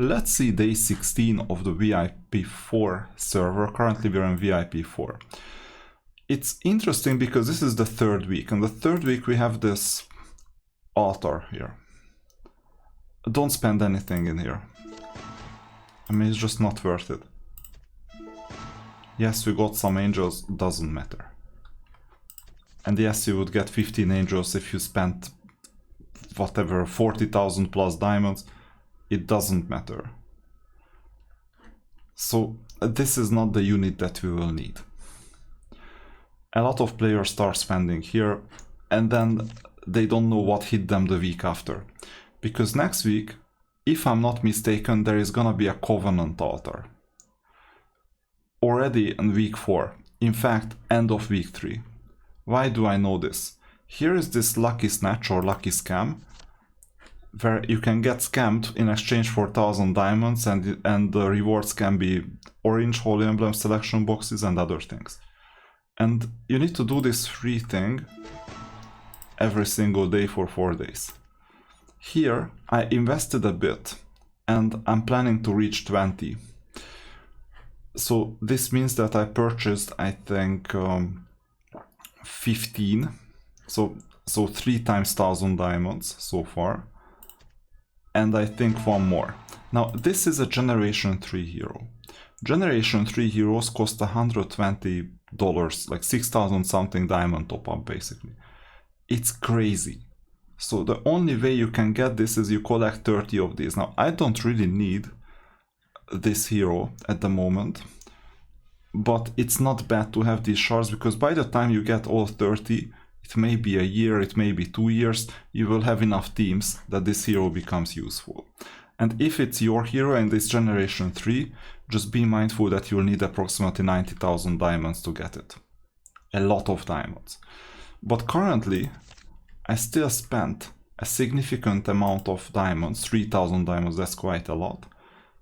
Let's see day 16 of the VIP4 server. Currently we're in VIP4. It's interesting because this is the third week, and the third week we have this altar here. Don't spend anything in here. I mean, it's just not worth it. Yes, we got some angels, doesn't matter. And yes, you would get 15 angels if you spent whatever, 40,000 plus diamonds. It doesn't matter. So this is not the unit that we will need. A lot of players start spending here, and then they don't know what hit them the week after. Because next week, if I'm not mistaken, there is gonna be a Covenant altar. Already in week 4. In fact, end of week 3. Why do I know this? Here is this lucky snatch or lucky scam, where you can get scammed in exchange for 1000 diamonds, and the rewards can be orange Holy Emblem selection boxes and other things. And you need to do this free thing every single day for 4 days. Here I invested a bit and I'm planning to reach 20. So this means that I purchased, I think, 15. So 3 times 1000 diamonds so far. And I think 1 more. Now this is a Generation 3 hero. Generation 3 heroes cost $120, like 6,000 something diamond top up basically. It's crazy. So the only way you can get this is you collect 30 of these. Now I don't really need this hero at the moment, but it's not bad to have these shards, because by the time you get all 30, it may be a year, it may be 2 years, you will have enough teams that this hero becomes useful. And if it's your hero in this Generation 3, just be mindful that you'll need approximately 90,000 diamonds to get it. A lot of diamonds. But currently, I still spent a significant amount of diamonds, 3,000 diamonds, that's quite a lot,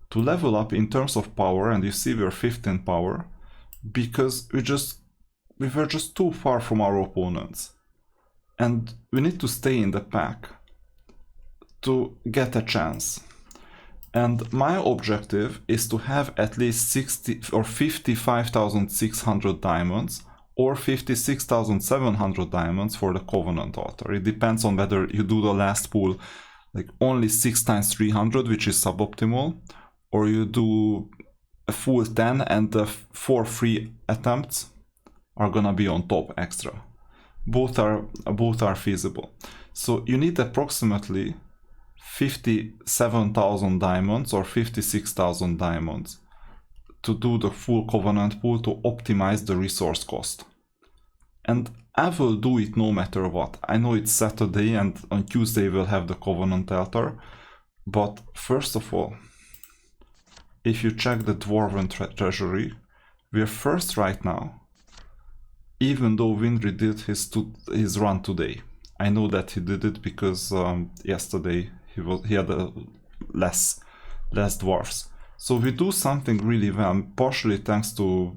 to level up in terms of power, and you see we're 15 power, because we were just too far from our opponents. And we need to stay in the pack to get a chance. And my objective is to have at least 60 or 55,600 diamonds or 56,700 diamonds for the Covenant altar. It depends on whether you do the last pool like only 6 times 300, which is suboptimal, or you do a full 10 and the 4 free attempts are gonna be on top extra. Both are feasible. So you need approximately 57,000 diamonds or 56,000 diamonds to do the full Covenant pool to optimize the resource cost. And I will do it no matter what. I know it's Saturday and on Tuesday we'll have the Covenant altar, but first of all, if you check the Dwarven treasury, we're first right now, even though Winry did his run today. I know that he did it because yesterday he had less dwarfs. So we do something really well, partially thanks to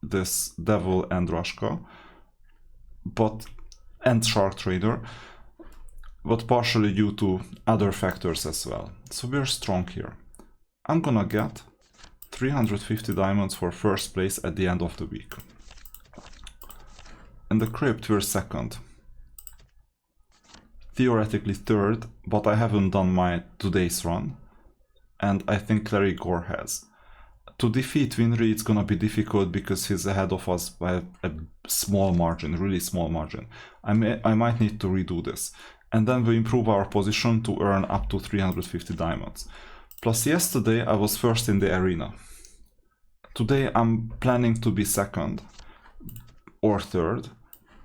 this Devil and Rashka, and Shark Trader, but partially due to other factors as well. So we're strong here. I'm gonna get 350 diamonds for first place at the end of the week. In the crypt we're second. Theoretically third, but I haven't done my today's run, and I think Cleric Gore has. To defeat Winry it's gonna be difficult because he's ahead of us by a small margin, really small margin. I might need to redo this. And then we improve our position to earn up to 350 diamonds. Plus yesterday I was first in the arena. Today I'm planning to be second or third,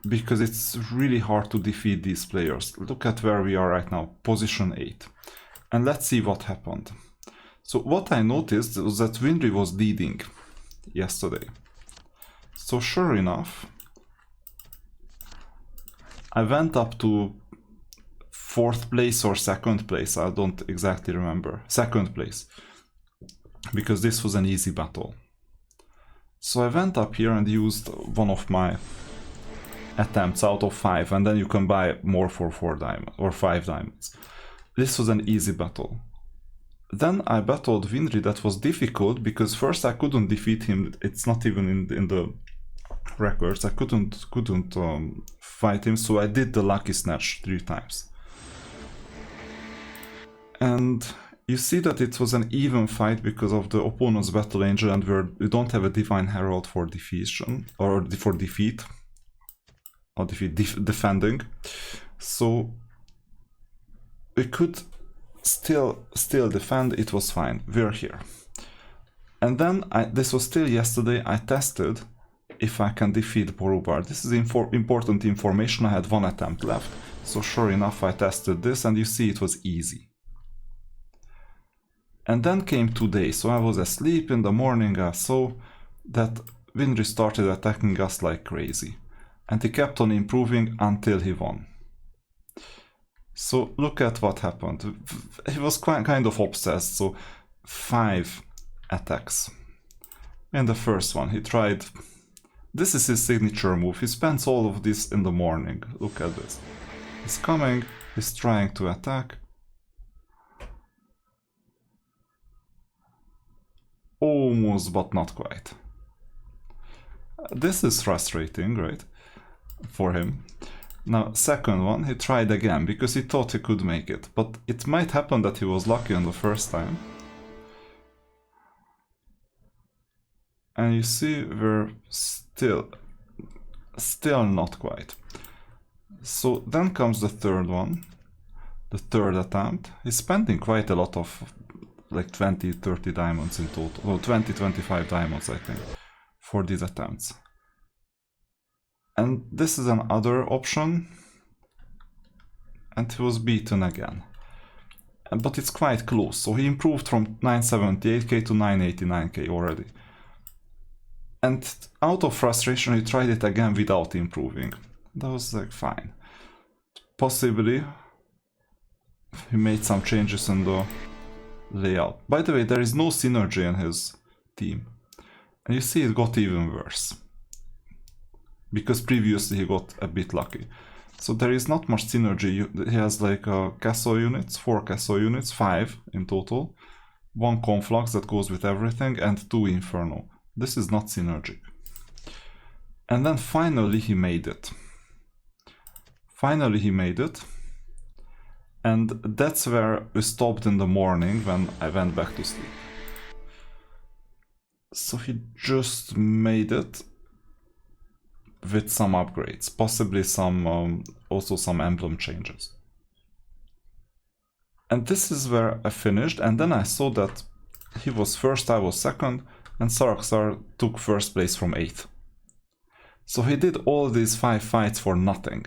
because it's really hard to defeat these players. Look at where we are right now, position 8. And let's see what happened. So what I noticed was that Winry was leading yesterday. So sure enough, I went up to 4th place or 2nd place, I don't exactly remember. 2nd place, because this was an easy battle. So I went up here and used one of my attempts out of 5, and then you can buy more for 4 diamonds or 5 diamonds. This was an easy battle. Then I battled Winry. That was difficult because first I couldn't defeat him. It's not even in the records. I couldn't fight him, so I did the Lucky Snatch 3 times. And you see that it was an even fight because of the opponent's Battle Angel, and we don't have a Divine Herald for defeation, or for defeat, or defending. So we could still defend. It was fine. We're here. And then this was still yesterday. I tested if I can defeat Borubar. This is important information. I had 1 attempt left. So sure enough, I tested this, and you see it was easy. And then came today. So I was asleep in the morning. I saw that Winry started attacking us like crazy. And he kept on improving until he won. So look at what happened. He was kind of obsessed. So 5 attacks. In the first one, he tried... This is his signature move. He spends all of this in the morning. Look at this. He's coming, he's trying to attack. Almost, but not quite. This is frustrating, right? For him. Now, second one, he tried again, because he thought he could make it. But it might happen that he was lucky on the first time. And you see, we're still not quite. So then comes the third one, the third attempt. He's spending quite a lot of, like 20-30 diamonds in total. Well, 20-25 diamonds, I think, for these attempts. And this is another option, and he was beaten again. But it's quite close, so he improved from 978k to 989k already. And out of frustration, he tried it again without improving. That was like fine. Possibly he made some changes in the layout. By the way, there is no synergy in his team. And you see it got even worse. Because previously he got a bit lucky. So there is not much synergy. He has like castle units, 4 castle units, 5 in total. 1 conflux that goes with everything, and 2 inferno. This is not synergic. And then finally he made it. Finally he made it. And that's where we stopped in the morning when I went back to sleep. So he just made it with some upgrades, possibly some also some emblem changes. And this is where I finished, and then I saw that he was first, I was second, and Saraxar took first place from 8th. So he did all these 5 fights for nothing.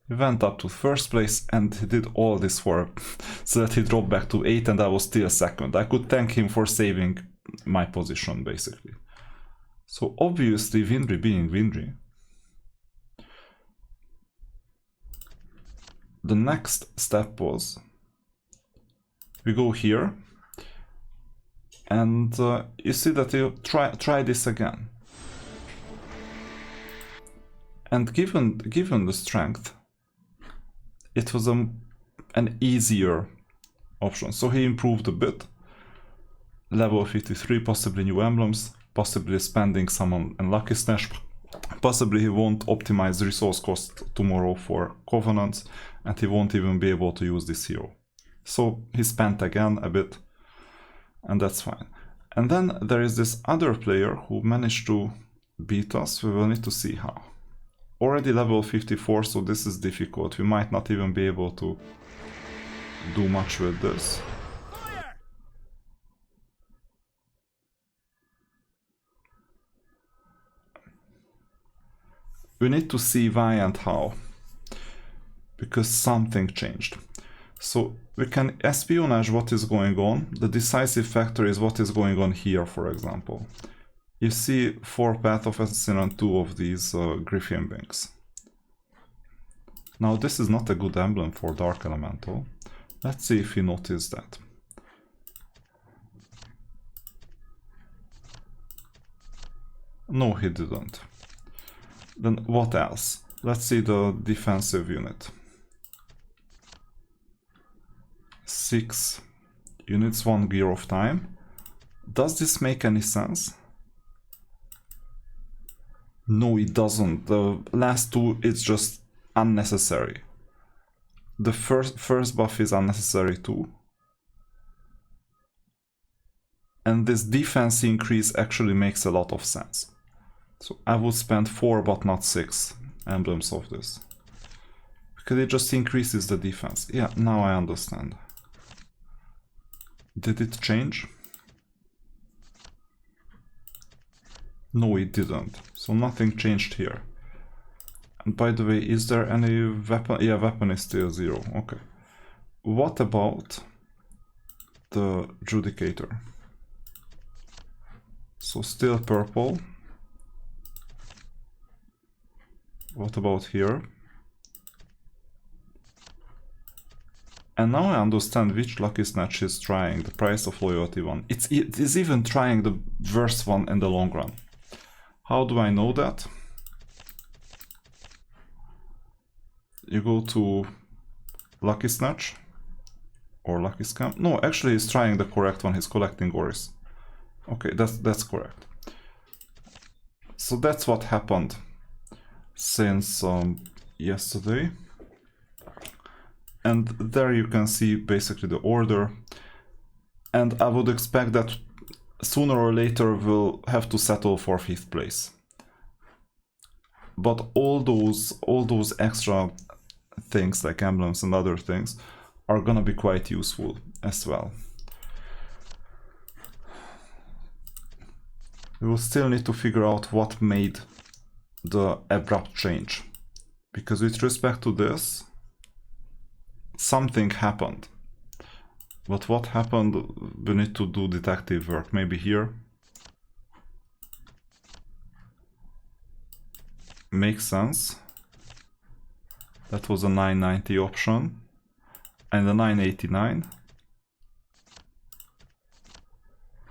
He went up to first place and he did all this for so that he dropped back to 8th, and I was still second. I could thank him for saving my position, basically. So obviously, Winry being Winry, the next step was we go here, and you see that you try this again. And given the strength, it was an easier option. So he improved a bit. Level 53, possibly new emblems, possibly spending some on Lucky Snatch, possibly he won't optimize resource cost tomorrow for Covenants, and he won't even be able to use this hero. So he spent again a bit, and that's fine. And then there is this other player who managed to beat us. We will need to see how. Already level 54, so this is difficult. We might not even be able to do much with this. We need to see why and how, because something changed. So we can espionage what is going on. The decisive factor is what is going on here, for example. You see 4 Path of Assassin and 2 of these Griffin Wings. Now this is not a good emblem for Dark Elemental. Let's see if he noticed that. No, he didn't. Then what else? Let's see the defensive unit. 6 units 1 gear of time. Does this make any sense? No, it doesn't. The last two is just unnecessary. The first buff is unnecessary too. And this defense increase actually makes a lot of sense. So I would spend 4 but not 6 emblems of this. Because it just increases the defense. Yeah, now I understand. Did it change? No, it didn't. So nothing changed here. And by the way, is there any weapon? Yeah, weapon is still 0. Okay. What about the Judicator? So still purple. What about here? And now I understand which Lucky Snatch is trying, the Price of Loyalty one. It is even trying the worst one in the long run. How do I know that? You go to Lucky Snatch or Lucky Scam. No, actually he's trying the correct one. He's collecting Oris. Okay, that's correct. So that's what happened since yesterday. And there you can see basically the order. And I would expect that sooner or later we'll have to settle for 5th place. But all those extra things like emblems and other things are gonna be quite useful as well. We will still need to figure out what made the abrupt change, because with respect to this, something happened. But what happened, we need to do detective work. Maybe here. Makes sense. That was a 990 option. And the 989.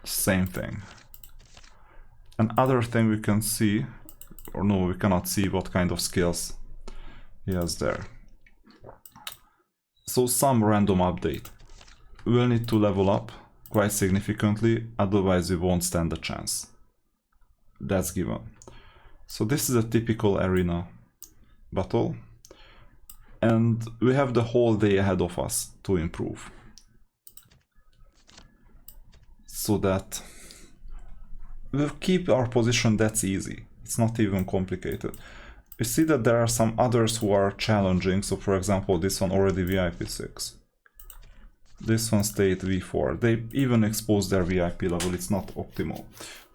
Same thing. Another thing we can see, or no, we cannot see what kind of skills he has there. So some random update. We'll need to level up quite significantly, otherwise we won't stand a chance. That's given. So this is a typical arena battle. And we have the whole day ahead of us to improve. So that we'll keep our position, that's easy. It's not even complicated. We see that there are some others who are challenging. So for example, this one already VIP6. This one stayed V4. They even expose their VIP level. It's not optimal,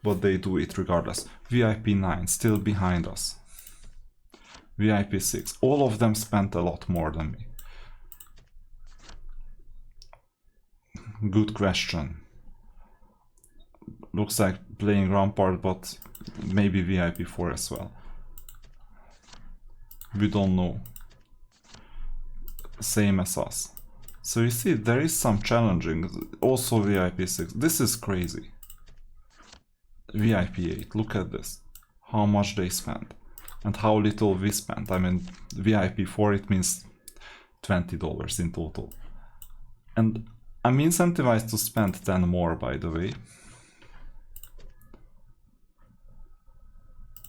but they do it regardless. VIP9 still behind us. VIP6. All of them spent a lot more than me. Good question. Looks like playing Rampart, but maybe VIP4 as well. We don't know. Same as us. So you see, there is some challenging. Also VIP6. This is crazy. VIP8. Look at this. How much they spent. And how little we spent. I mean, VIP4, it means $20 in total. And I'm incentivized to spend 10 more, by the way.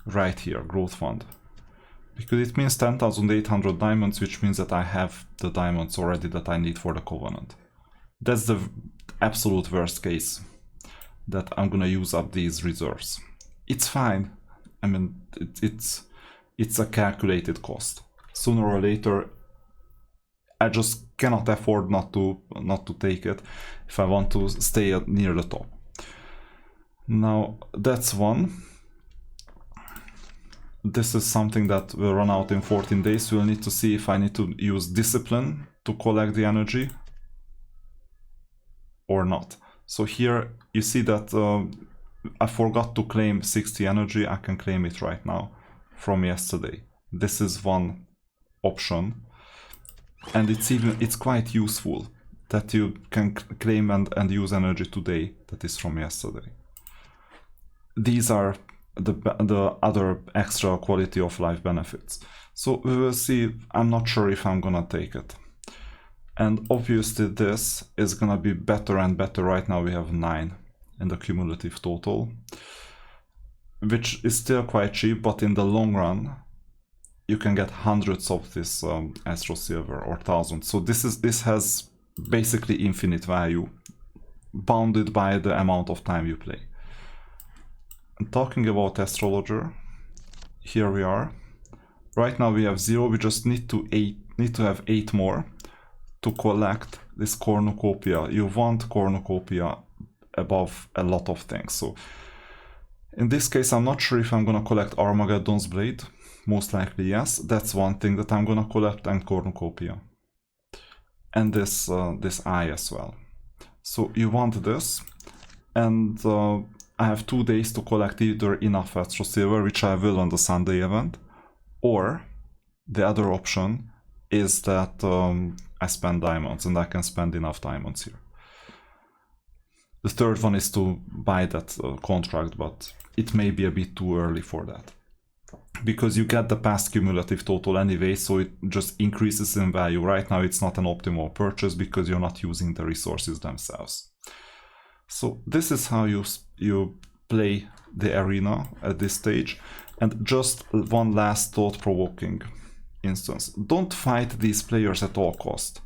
Right here, growth fund. Because it means 10,800 diamonds, which means that I have the diamonds already that I need for the Covenant. That's the absolute worst case, that I'm gonna use up these reserves. It's fine. I mean, it's a calculated cost. Sooner or later, I just cannot afford not to take it if I want to stay near the top. Now, that's one. This is something that will run out in 14 days. We'll need to see if I need to use discipline to collect the energy or not. So here you see that I forgot to claim 60 energy. I can claim it right now from yesterday. This is one option, and it's quite useful that you can claim and use energy today that is from yesterday. These are the other extra quality of life benefits. So we will see. I'm not sure if I'm gonna take it. And obviously this is gonna be better and better. Right now we have 9 in the cumulative total, which is still quite cheap, but in the long run you can get hundreds of this Astro Silver or thousands. So this has basically infinite value, bounded by the amount of time you play. And talking about Astrologer, here we are. Right now we have 0. We just need to have 8 more to collect this cornucopia. You want cornucopia above a lot of things. So in this case, I'm not sure if I'm gonna collect Armageddon's Blade. Most likely yes. That's one thing that I'm gonna collect, and cornucopia. And this eye as well. So you want this, and I have 2 days to collect either enough Astro Silver, which I will on the Sunday event, or the other option is that I spend diamonds, and I can spend enough diamonds here. The third one is to buy that contract, but it may be a bit too early for that, because you get the past cumulative total anyway, so it just increases in value. Right now it's not an optimal purchase because you're not using the resources themselves. So this is how you play the arena at this stage. And just one last thought-provoking instance. Don't fight these players at all cost,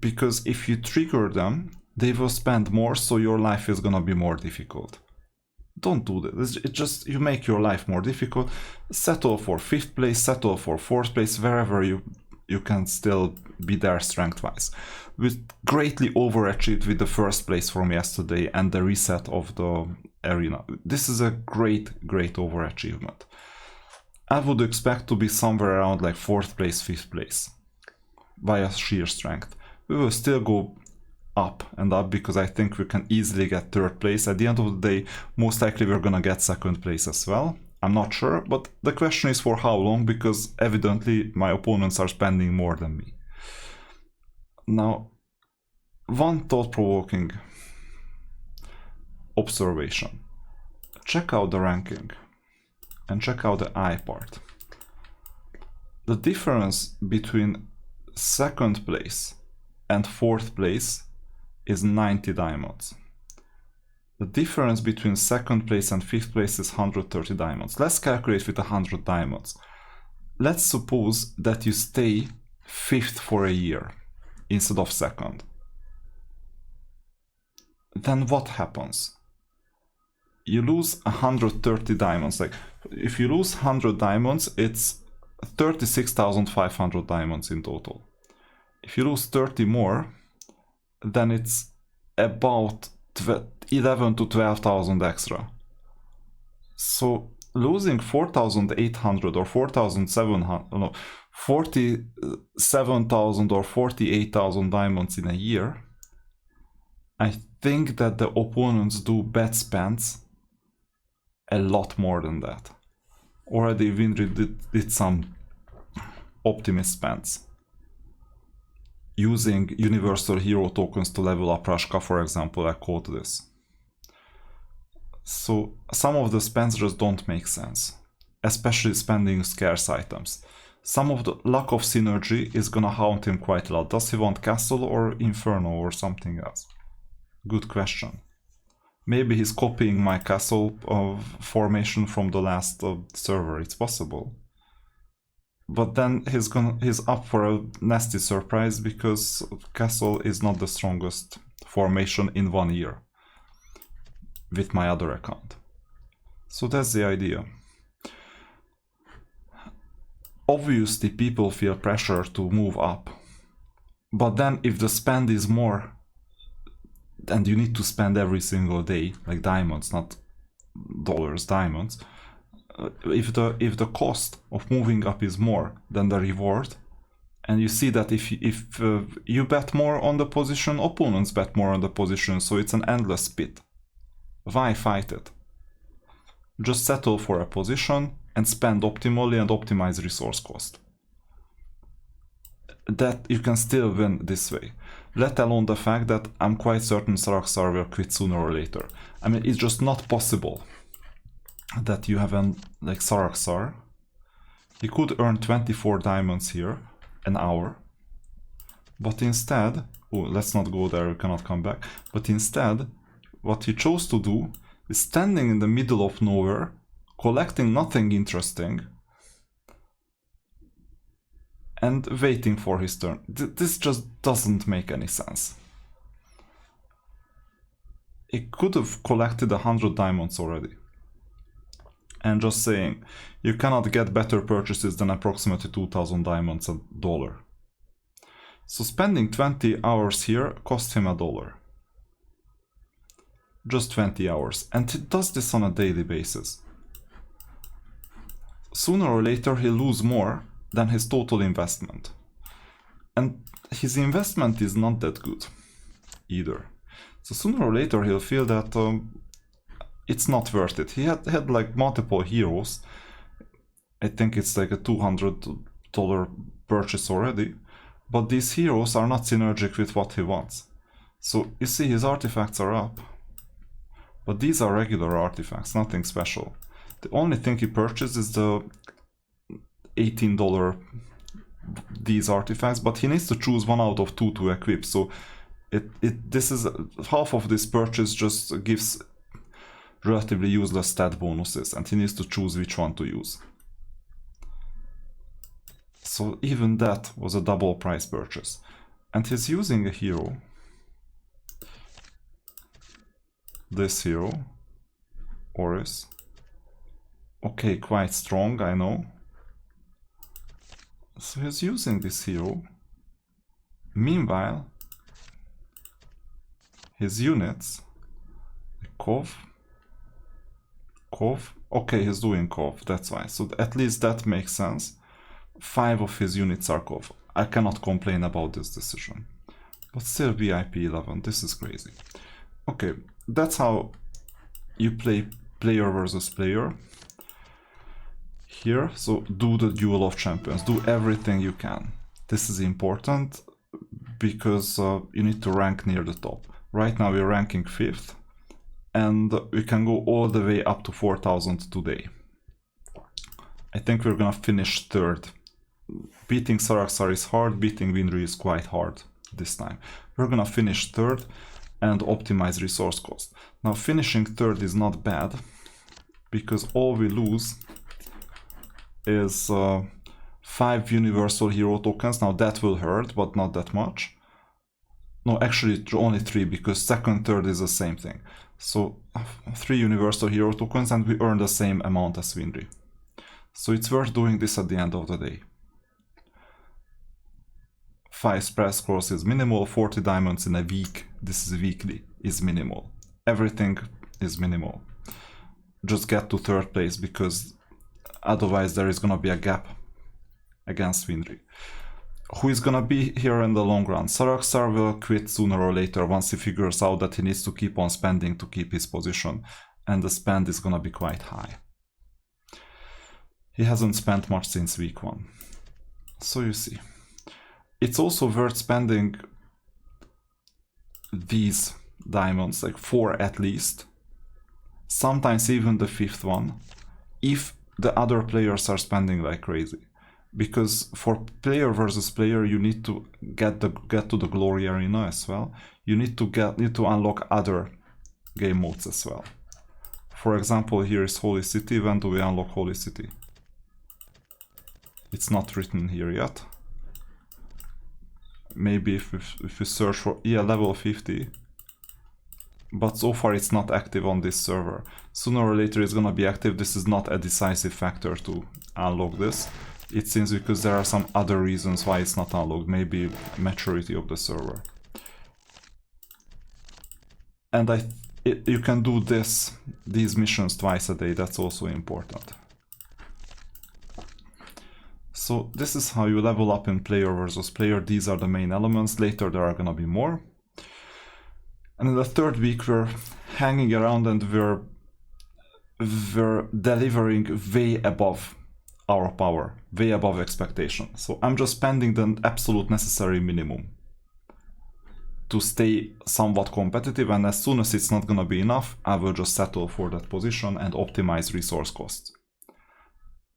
because if you trigger them, they will spend more, so your life is gonna be more difficult. Don't do this. It just, you make your life more difficult. Settle for 5th place, settle for 4th place, wherever you can still be there strength-wise. We greatly overachieved with the 1st place from yesterday and the reset of the arena. This is a great overachievement. I would expect to be somewhere around like 4th place, 5th place via sheer strength. We will still go up and up because I think we can easily get 3rd place. At the end of the day, most likely we're gonna get 2nd place as well. I'm not sure, but the question is for how long, because evidently my opponents are spending more than me. Now, one thought-provoking observation. Check out the ranking and check out the eye part. The difference between 2nd place and 4th place is 90 diamonds. The difference between 2nd place and 5th place is 130 diamonds. Let's calculate with 100 diamonds. Let's suppose that you stay 5th for a year instead of 2nd. Then what happens? You lose 130 diamonds. Like, if you lose 100 diamonds, it's 36,500 diamonds in total. If you lose 30 more, then it's about 11 to 12,000 extra. So losing 4,800 or 4,700, no, 47,000 or 48,000 diamonds in a year, I think that the opponents do bet spends a lot more than that. Already Winry did some optimist spends, using universal hero tokens to level up Rashka, for example. I quote this. So some of the spends just don't make sense, especially spending scarce items. Some of the lack of synergy is gonna haunt him quite a lot. Does he want Castle or Inferno or something else? Good question. Maybe he's copying my Castle formation from the last server. It's possible. But then he's up for a nasty surprise, because Castle is not the strongest formation in 1 year with my other account. So that's the idea. Obviously people feel pressure to move up, but then if the spend is more, and you need to spend every single day, like diamonds, not dollars, diamonds, if the cost of moving up is more than the reward, and you see that if you bet more on the position, opponents bet more on the position, so it's an endless pit. Why fight it? Just settle for a position and spend optimally and optimize resource cost. That you can still win this way. Let alone the fact that I'm quite certain Saraxar will quit sooner or later. I mean, it's just not possible that you have like Saraxar. He could earn 24 diamonds here an hour, But instead, oh, let's not go there, we cannot come back. But instead, what he chose to do is standing in the middle of nowhere, collecting nothing interesting, and waiting for his turn. This just doesn't make any sense. He could have collected 100 diamonds already. And just saying, you cannot get better purchases than approximately 2000 diamonds a dollar. So spending 20 hours here cost him $1. Just 20 hours. And he does this on a daily basis. Sooner or later he'll lose more than his total investment. And his investment is not that good either. So sooner or later he'll feel that it's not worth it. He had like multiple heroes. I think it's like a $200 purchase already. But these heroes are not synergic with what he wants. So you see his artifacts are up. But these are regular artifacts, nothing special. The only thing he purchased is the $18 these artifacts, but he needs to choose one out of two to equip. So this is half of this purchase just gives relatively useless stat bonuses, and he needs to choose which one to use. So even that was a double price purchase. And he's using a hero. This hero. Oris. Okay, quite strong, I know. So he's using this hero. Meanwhile, his units, Kov. Okay, he's doing Kov, that's why. So at least that makes sense. 5 of his units are Kov. I cannot complain about this decision. But still VIP11, this is crazy. Okay, that's how you play player versus player. Here, so do the duel of champions, do everything you can. This is important because you need to rank near the top. Right now we're ranking 5th and we can go all the way up to 4000 today. I think we're gonna finish 3rd. Beating Saraxar is hard, beating Winry is quite hard this time. We're gonna finish 3rd and optimize resource cost. Now finishing 3rd is not bad because all we lose is 5 universal hero tokens. Now that will hurt, but not that much. No, actually only 3 because 2nd, 3rd is the same thing. So 3 universal hero tokens and we earn the same amount as Winry. So it's worth doing this at the end of the day. 5 spread scrolls is minimal, 40 diamonds in a week, this is weekly, is minimal. Everything is minimal. Just get to 3rd place because otherwise there is gonna be a gap against Winry. Who is gonna be here in the long run? Saraxar will quit sooner or later once he figures out that he needs to keep on spending to keep his position, and the spend is gonna be quite high. He hasn't spent much since week 1. So you see. It's also worth spending these diamonds, like 4 at least, sometimes even the 5th one, if the other players are spending like crazy. Because for player versus player you need to get to the glory arena as well. You need to unlock other game modes as well. For example, here is Holy City. When do we unlock Holy City? It's not written here yet. Maybe if we search for, yeah, level 50. But so far it's not active on this server. Sooner or later it's gonna be active. This is not a decisive factor to unlock this. It seems because there are some other reasons why it's not unlocked. Maybe maturity of the server. And you can do these missions twice a day. That's also important. So this is how you level up in player versus player. These are the main elements. Later there are gonna be more. And in the 3rd week we're hanging around and we're delivering way above our power, way above expectation. So I'm just spending the absolute necessary minimum to stay somewhat competitive, and as soon as it's not gonna be enough, I will just settle for that position and optimize resource cost.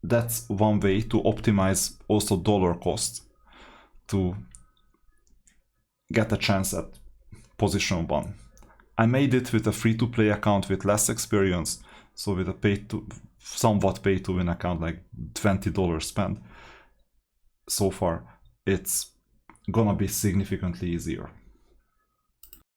That's one way to optimize also dollar cost to get a chance at position 1. I made it with a free-to-play account with less experience, so with a somewhat pay-to-win account, like $20 spent. So far, it's gonna be significantly easier.